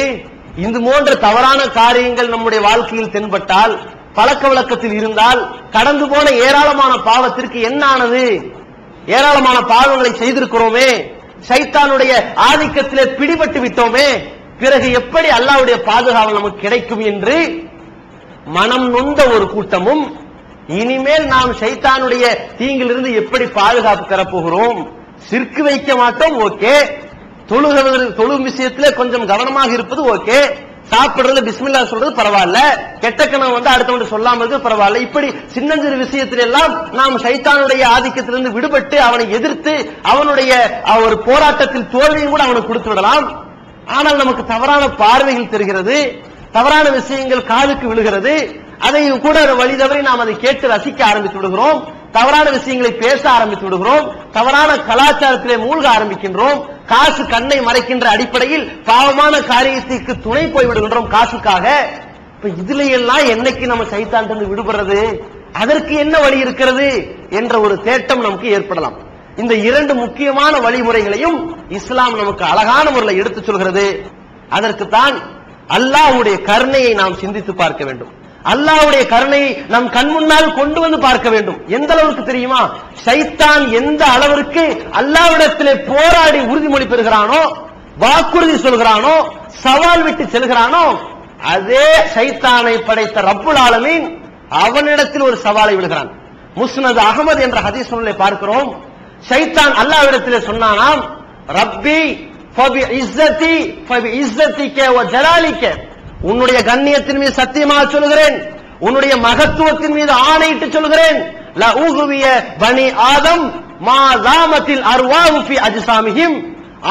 இந்த போன்ற தவறான காரியங்கள் நம்முடைய வாழ்க்கையில் தென்பட்டால், பழக்க வழக்கத்தில் இருந்தால், கடந்து போன ஏராளமான பாவத்திற்கு என்ன ஆனது? ஏராளமான பாவங்களை செய்திருக்கிறோமே, சைத்தானுடைய ஆதிக்கத்திலே பிடிபட்டு விட்டோமே, பிறகு எப்படி அல்லாஹ்வுடைய பாதுகாவல் நமக்கு கிடைக்கும் என்று மனம் நொந்த ஒரு கூட்டமும், இனிமேல் நாம் சைத்தானுடைய தீங்கிலிருந்து எப்படி பாதுகாப்பு பெறப்போகிறோம், சிற்கு வைக்க மாட்டோம், ஓகே, தொழும் விஷயத்துல கொஞ்சம் கவனமாக இருப்பது ஓகே, சாப்பிடுறது பிஸ்மில்லா சொல்றது பரவாயில்ல, கெட்ட கனவு வந்து அடுத்தவங்க சொல்லாம இருக்கு பரவாயில்ல, இப்படி சின்னஞ்சிறு விஷயத்தில எல்லாம் நாம் சைத்தானுடைய ஆதிக்கத்திலிருந்து விடுபட்டு அவனை எதிர்த்து அவனுடைய ஒரு போராட்டத்தில் தோல்வியும் கூட அவனுக்கு கொடுத்து விடலாம். ஆனால் நமக்கு தவறான பார்வைகள் தெரிகிறது, தவறான விஷயங்கள் காதுக்கு விழுகிறது. அதை கூட வழி தவறி நாம் அதை கேட்டு ரசிக்க ஆரம்பித்து விடுகிறோம், தவறான விஷயங்களை பேச ஆரம்பித்து விடுகிறோம், தவறான கலாச்சாரத்திலே மூழ்க ஆரம்பிக்கின்றோம். காசு கண்ணை மறைக்கின்ற அடிப்படையில் பாவமான காரியத்திற்கு துணை போய்விடுகின்றோம் காசுக்காக. இப்ப இதுல எல்லாம் என்னைக்கு நம்ம சைத்தானிலிருந்து விடுபடுறது, அதற்கு என்ன வழி இருக்கிறது என்ற ஒரு தேட்டம் நமக்கு ஏற்படலாம். இந்த இரண்டு முக்கியமான வழிமுறைகளையும் இஸ்லாம் நமக்கு அழகான முறையில் எடுத்துச் சொல்கிறது. அதற்குத்தான் அல்லாஹ்வுடைய கருணையை நாம் சிந்தித்து பார்க்க வேண்டும். அல்லாஹ்வுடைய கருணையை நம் கண் முன்னால் கொண்டு வந்து பார்க்க வேண்டும். எந்த அளவுக்கு தெரியுமா? சைத்தான் எந்த அளவிற்கு அல்லாஹ்விடத்திலே போராடி உறுதிமொழி பெறுகிறானோ, வாக்குறுதி சொல்கிறானோ, சவால் விட்டு செல்கிறானோ, அதே சைத்தானை படைத்த ரப்புல் ஆலமீன் அவனிடத்தில் ஒரு சவாலை விடுகிறான். முஸ்னத் அகமது என்ற ஹதீஸ் நூலை பார்க்கிறோம். சைத்தான் அல்லாஹ்விடத்திலே சொன்னானாம், ரப்பி ஃபபி இஸ்ஸதி ஃபபி இஸ்ஸதிக வ ஜலாலிக, உன்னுடைய கண்ணியத்தின் மீது சத்தியமாக சொல்கிறேன், உன்னுடைய மகத்துவத்தின் மீது ஆணையிட்டு சொல்கிறேன், லா ஊகுவிய பனி ஆதம் மா ஜாமத்தில் அர்வாஹு ஃபி அஜ்சாமிஹிம்,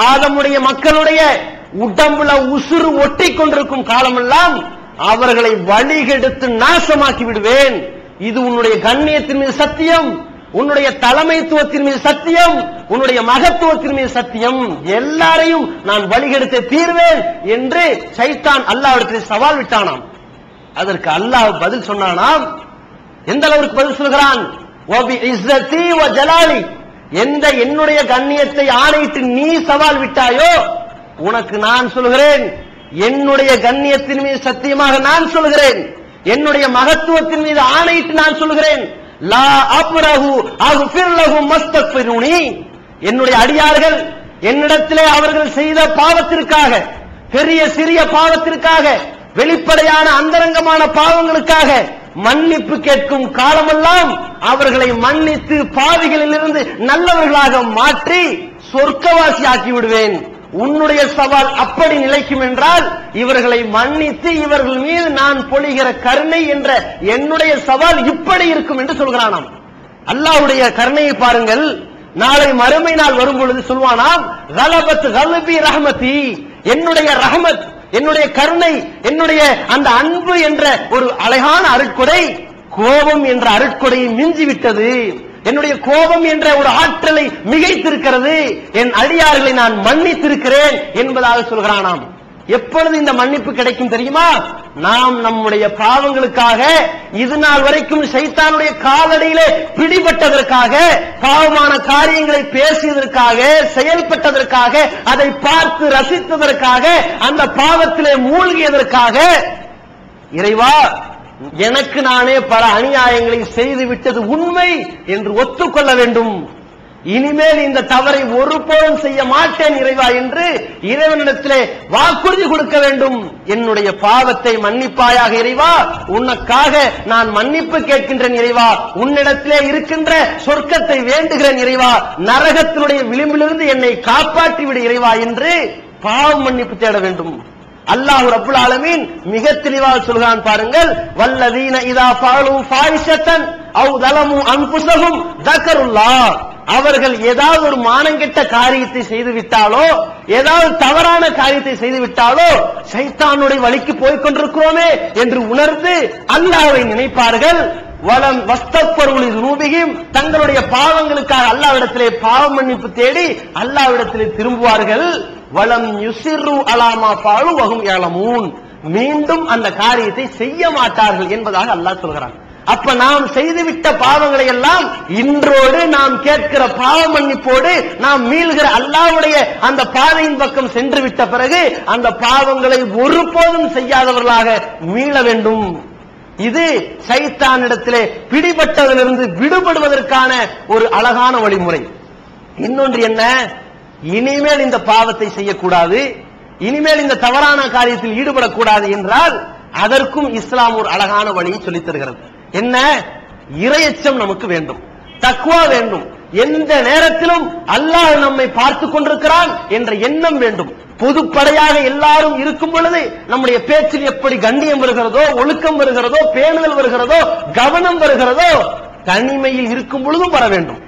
ஆதமுடைய மக்களுடைய உடம்புல உசுறு ஒட்டி கொண்டிருக்கும் காலமெல்லாம் அவர்களை வழிகெடுத்து நாசமாக்கி விடுவேன். இது உன்னுடைய கண்ணியத்தின் மீது சத்தியம், உன்னுடைய தலைமைத்துவத்தின் மீது சத்தியம், உன்னுடைய மகத்துவத்தின் மீது சத்தியம், எல்லாரையும் நான் வழிகெடுத்து தீர்வேன் என்று சைத்தான் அல்லாஹ்விடத்தில் சவால் விட்டானாம். அதற்கு அல்லாஹ் பதில் சொன்னானாம். எந்த அளவுக்கு பதில் சொல்கிறான்? வபி இஸ்ஸதி வ ஜலாலி, எந்த என்னுடைய கண்ணியத்தை ஆணையிட்டு நீ சவால் விட்டாயோ உனக்கு நான் சொல்கிறேன், என்னுடைய கண்ணியத்தின் மீது சத்தியமாக நான் சொல்கிறேன், என்னுடைய மகத்துவத்தின் மீது ஆணையிட்டு நான் சொல்கிறேன், லா அப்ரஹு அக்ஃபிர் லஹும் மஸ்தக்ஃபிருனி, என்னுடைய அடியார்கள் என்னிடத்திலே அவர்கள் செய்த பாவத்திற்காக, பெரிய சிறிய பாவத்திற்காக, வெளிப்படையான அந்தரங்கமான பாவங்களுக்காக மன்னிப்பு கேட்கும் காலமெல்லாம் அவர்களை மன்னித்து பாவிகளிலிருந்து நல்லவர்களாக மாற்றி சொர்க்கவாசி ஆக்கி விடுவேன். உன்னுடைய சவால் அப்படி நிலைக்கும் என்றால் இவர்களை மன்னித்து இவர்கள் மீது நான் பொழிகிற கருணை என்ற என்னுடைய சவால் இப்படி இருக்கும் என்று சொல்கிறானாம். அல்லாஹ்வுடைய கருணையை பாருங்கள். நாளை மறுமை நாள் வரும் பொழுது சொல்வானாம், கலபத் கல்பி ரஹ்மதி, என்னுடைய ரஹ்மத், என்னுடைய கருணை, என்னுடைய அந்த அன்பு என்ற ஒரு அழகான அருட்கொடை கோபம் என்ற அருட்கொடையை மிஞ்சிவிட்டது, என்னுடைய கோபம் என்ற ஒரு ஆற்றலை மிகைத்திருக்கிறது, என் அடியார்களை நான் மன்னித்திருக்கிறேன் என்பதாக சொல்கிறானாம். எப்பொழுது இந்த மன்னிப்பு கிடைக்கும் தெரியுமா? நாம் நம்முடைய பாவங்களுக்காக இது நாள் வரைக்கும் சைத்தானுடைய காலடியிலே பிடிபட்டதற்காக, பாவமான காரியங்களை பேசியதற்காக, செயல்பட்டதற்காக, அதை பார்த்து ரசித்ததற்காக, அந்த பாவத்திலே மூழ்கியதற்காக, இறைவா எனக்கு நானே பல அநியாயங்களை செய்து விட்டது உண்மை என்று ஒத்துக்கொள்ள வேண்டும், இனிமேல் இந்த தவறை ஒருபோதும் செய்ய மாட்டேன் இறைவா என்று இறைவனிடத்திலே வாக்குறுதி கொடுக்க வேண்டும். என்னுடைய பாவத்தை மன்னிப்பாயாக இறைவா, உனக்காக நான் மன்னிப்பு கேட்கின்றேன் இறைவா, உன்னிடத்திலே இருக்கின்ற சொர்க்கத்தை வேண்டுகிறேன் இறைவா, நரகத்தினுடைய விளிம்பிலிருந்து என்னை காப்பாற்றி விடு இறைவா என்று பாவ மன்னிப்பு தேட வேண்டும். அல்லாஹ் ரப்புல் ஆலமீன் மிக தெளிவாக சொல்கிறான் பாருங்கள், வல்லதீன இதா ஃபஅலு ஃபாயிஷத்தன் அவ் ஸலமு அன்ஃபுஸஹும் ذكرுல்லாஹ், அவர்கள் ஏதாவது ஒரு மானங்கெட்ட காரியத்தை செய்து விட்டாலோ, ஏதாவது தவறான காரியத்தை செய்து விட்டாலோ, சைத்தானுடைய வழிக்கு போய் கொண்டிருக்கிறோமே என்று உணர்ந்து அல்லாஹ்வை நினைப்பார்கள். வலம் வஸ்தக்ஃபரு லிதுனூபிஹிம், தங்களுடைய பாவங்களுக்காக அல்லாஹ்விடத்திலே பாவ மன்னிப்பு தேடி அல்லாஹ்விடத்திலே திரும்புவார்கள். வலம் யுஸிர்ரு அலா மா ஃபஅலு வஹும் யஅலமூன், மீண்டும் அந்த காரியத்தை செய்ய மாட்டார்கள் என்பதாக அல்லாஹ் சொல்கிறான். அப்ப நாம் செய்துவிட்ட பாவங்களை எல்லாம் இன்றோடு நாம் கேட்கிற பாவ மன்னிப்போடு நாம் மீள்கிற அல்லாஹ்வுடைய அந்த பாதையின் பக்கம் சென்று விட்ட பிறகு அந்த பாவங்களை ஒருபோதும் செய்யாதவர்களாக மீள வேண்டும். இது சைத்தானிடத்திலே பிடிபட்டதிலிருந்து விடுபடுவதற்கான ஒரு அழகான வழிமுறை. இன்னொன்று என்ன? இனிமேல் இந்த பாவத்தை செய்யக்கூடாது, இனிமேல் இந்த தவறான காரியத்தில் ஈடுபடக்கூடாது என்றால் அதற்கும் இஸ்லாம் ஒரு அழகான வழியை சொல்லித் தருகிறது. என்ன? இறையச்சம் நமக்கு வேண்டும், தக்வா வேண்டும், எந்த நேரத்திலும் அல்லாஹ் நம்மை பார்த்துக் கொண்டிருக்கிறான் என்ற எண்ணம் வேண்டும். பொதுப்படையாக எல்லாரும் இருக்கும் பொழுது நம்முடைய பேச்சில் எப்படி கண்ணியம் வருகிறதோ, ஒழுக்கம் வருகிறதோ, பேணுதல் வருகிறதோ, கவனம் வருகிறதோ, தனிமையில் இருக்கும் பொழுதும் வர வேண்டும்.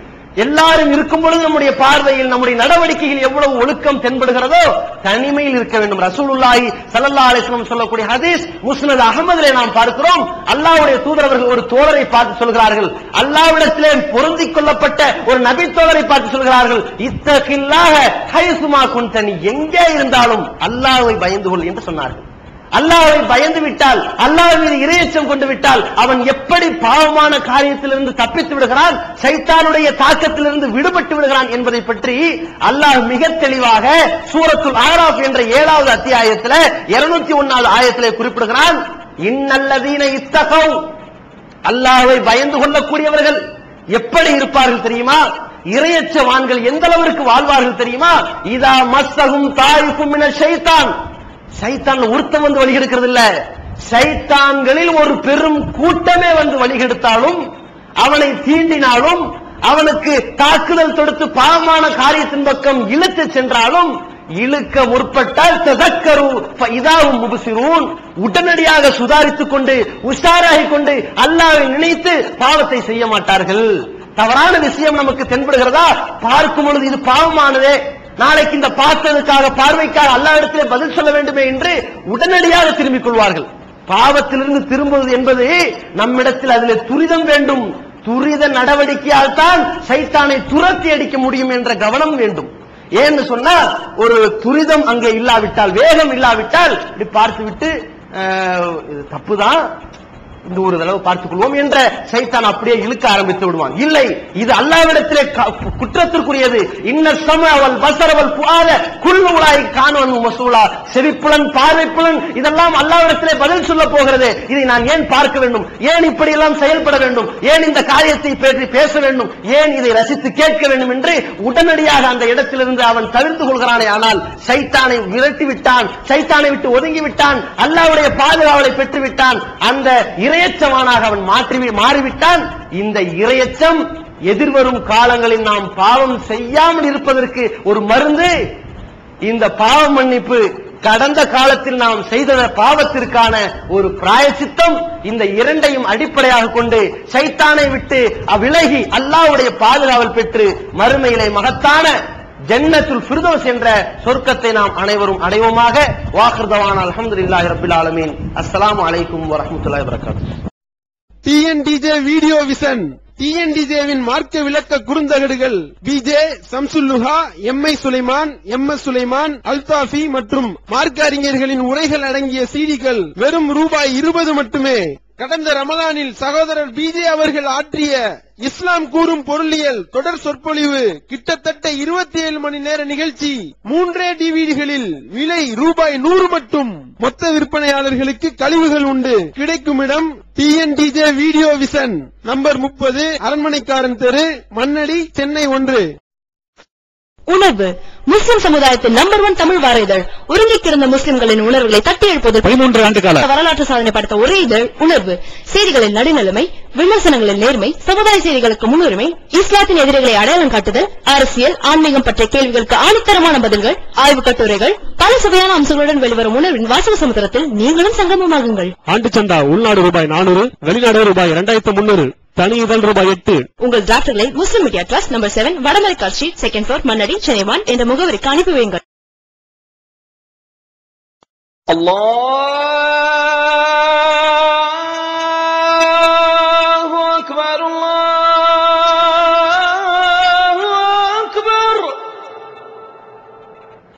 எல்லாரும் இருக்கும் பொழுது நம்முடைய பார்வையில் நம்முடைய நடவடிக்கையில் எவ்வளவு ஒழுக்கம் தென்படுகிறதோ தனிமையில் இருக்க வேண்டும். ரசூலுல்லாஹி ஸல்லல்லாஹு அலைஹி வஸல்லம் சொல்லக்கூடிய ஹதீஸ் முஸ்னத் அஹ்மதிலே நாம் பார்க்கிறோம். அல்லாஹ்வுடைய தூதர் அவர்கள் ஒரு தோழரை பார்த்து சொல்கிறார்கள், அல்லாஹ்விடத்திலே பொருந்திக் கொள்ளப்பட்ட ஒரு நபி தோழரை பார்த்து சொல்கிறார்கள், இத்தகில்லாஹ ஹைசுமா குன்த, நீ எங்கே இருந்தாலும் அல்லாஹ்வை பயந்து கொள் என்று சொன்னார்கள். அல்லாஹ்வை பயந்து விட்டால், அல்லாஹ் மீது இறையச்சம் கொண்டு விட்டால் அவன் எப்படி பாவமான காரியத்திலிருந்து தப்பித்து விடுகிறான், சைத்தானுடைய தாக்கத்திலிருந்து விடுபட்டு விடுகிறான் என்பதை பற்றி அல்லாஹ் மிக தெளிவாக சூரத்துல் ஆராஃப் என்ற 7வது அத்தியாயத்தில் 201வது ஆயத்திலே குறிப்பிடுகிறான். இன்னல்லதீன இத்தகவ், அல்லாஹ்வை பயந்து கொள்ளக்கூடியவர்கள் எப்படி இருப்பார்கள் தெரியுமா? இறையச்சவான்கள் எந்த அளவிற்கு வாழ்வார்கள் தெரியுமா? இதா மஸ்ஸஹும் தாயிஃபும் மினஷ் ஷைத்தான், சைத்தான் ஒருத்தன் வந்து வழிகெடுக்கிறது இல்ல, சைத்தான்களில் ஒரு பெரும் கூட்டமே வந்து வழிகெடுத்தாலும், அவனை தீண்டினாலும், அவனுக்கு தாக்குதல் தொடுத்து பாவமான காரியத்தின் பக்கம் இழுத்து சென்றாலும், இழுக்க முற்பட்டால் ததக்கரு ஃபஇதாஹும் முப்சிரூன், உடனடியாக சுதாரித்துக் கொண்டு உஷாராகிக் கொண்டு அல்லாஹ்வை நினைத்து பாவத்தை செய்ய மாட்டார்கள். தவறான விஷயம் நமக்கு தென்படுகிறதா, பார்க்கும் பொழுது இது பாவமானதே, நாளைக்கு இந்த பார்த்ததுக்காக பார்வைக்காக அல்லாஹ்விடத்திலே பதில் சொல்ல வேண்டுமே என்று உடனடியாக திரும்பிக் கொள்வார்கள். பாவத்திலிருந்து திரும்புவது என்பது நம்மிடத்தில் அதிலே துரிதம் வேண்டும். துரித நடவடிக்கையால் தான் சைத்தானை துரத்தி அடிக்க முடியும் என்ற கவனம் வேண்டும். ஏன்னு சொன்னா, ஒரு துரிதம் அங்கே இல்லாவிட்டால், வேகம் இல்லாவிட்டால் இப்படி பார்த்துவிட்டு தப்புதான், இந்த ஒரு தடவை பார்த்துக் கொள்வோம் என்ற சைத்தான் அப்படியே இழுக்க ஆரம்பித்து விடுவான். இல்லை, இது அல்லாஹ்விடத்திலே குற்றத்திற்குரியது. இன்ன ஸமஅ வல் பஸர வல் ஃபுஆத குல்லு உலாஇ கானு மஸ்ஊலா, செவிப்புலன் பார்வைப்புலன் இதெல்லாம் அல்லாஹ்விடத்திலே பதில் சொல்ல போகிறது. இதை நான் ஏன் பார்க்க வேண்டும், ஏன் இப்படி எல்லாம் செயல்பட வேண்டும், ஏன் இந்த காரியத்தை பற்றி பேச வேண்டும், ஏன் இதை ரசித்து கேட்க வேண்டும் என்று உடனடியாக அந்த இடத்திலிருந்து அவன் தவிர்த்து கொள்கிறானே. ஆனால் சைத்தானை விரட்டி விட்டான், சைத்தானை விட்டு ஒதுங்கி விட்டான், அல்லாஹ்வுடைய பாதுகாவலை பெற்று விட்டான், அந்த இறையச்சமானாக அவன் மாறிவிட்டான். இந்த இறையச்சம் எதிர்வரும் காலங்களில் நாம் பாவம் செய்யாமல் இருப்பதற்கு ஒரு மருந்து. இந்த பாவ மன்னிப்பு, கடந்த காலத்தில் நாம் செய்த பாவத்திற்கான ஒரு பிராயச்சித்தம், இந்த இரண்டையும் அடிப்படையாக கொண்டு சைத்தானை விட்டு விலகி அல்லாஹ்வுடைய பாதுகாவல் பெற்று மறுமையிலே மகத்தான ஜன்னத்துல் ஃபிர்தௌஸ் என்ற சொர்க்கத்தை நாம் அனைவரும் அடைவோமாக. வாஹிர் தவானா அல்ஹம்துலில்லாஹி ரப்பில் ஆலமீன். அஸ்ஸலாமு அலைக்கும் வரஹ்மத்துல்லாஹி வபரகாத்துஹு. டிஎன்டிஜே வீடியோ விஷன், டிஎன்டிஜேவின் மார்க்க விளக்க குறுந்தகடுகள் PJ Shamsulluha, MI Sulaiman, MS Sulaiman, Althafi மற்றும் மார்க்க அறிஞர்களின் உரைகள் அடங்கிய சீடிகள் வெறும் ரூபாய் 20 மட்டுமே. கடந்த ரமலானில் சகோதரர் பிஜே அவர்கள் ஆற்றிய இஸ்லாம் கூறும் பொருளியல் தொடர் சொற்பொழிவு கிட்டத்தட்ட 27 மணி நேர நிகழ்ச்சி 3 டிவிடிகளில் விலை ரூபாய் 100 மட்டும். மொத்த விற்பனையாளர்களுக்கு கழிவுகள் உண்டு. கிடைக்கும் இடம் டிஎன்டிஜே வீடியோ விஷன், நம்பர் 30, அரண்மனைக்காரன் தெரு, மண்ணடி, சென்னை 1. உணவு முஸ்லிம் சமுதாயத்தின் நம்பர் 1 தமிழ் வார இதழ். உறங்கிக்கிருந்த முஸ்லிம்களின் உணர்வுகளை தட்டி எழுப்பது 13 ஆண்டு கால வரலாற்று சாதனை படைத்த ஒரே இதழ் உணர்வு. செய்திகளின் நடுநிலைமை, விமர்சனங்களின் நேர்மை, சமுதாய செய்திகளுக்கு முன்னுரிமை, இஸ்லாத்தின் எதிரிகளை அடையாளம் காட்டுதல், அரசியல், ஆன்மீகம் பற்றிய கேள்விகளுக்கு ஆணித்தரமான பதில்கள், ஆய்வுக் கட்டுரைகள், பல சுவையான அம்சங்களுடன் வெளிவரும் உணர்வின் வாசக சமுத்திரத்தில் நீங்களும் சங்கமமாகுங்கள். ஆண்டு சந்தா உள்நாடு ரூபாய் 400, வெளிநாடு ரூபாய் 2300, தனி இதழ் ரூபாய் 8. உங்கள் டிராஃப்ட்களை Muslim media trust, number 7, Vadamaraikkal street, 2nd floor, Mannadi, Chennai 1 என்ற முகவரிக்கு அனுப்பி வையுங்கள். Allah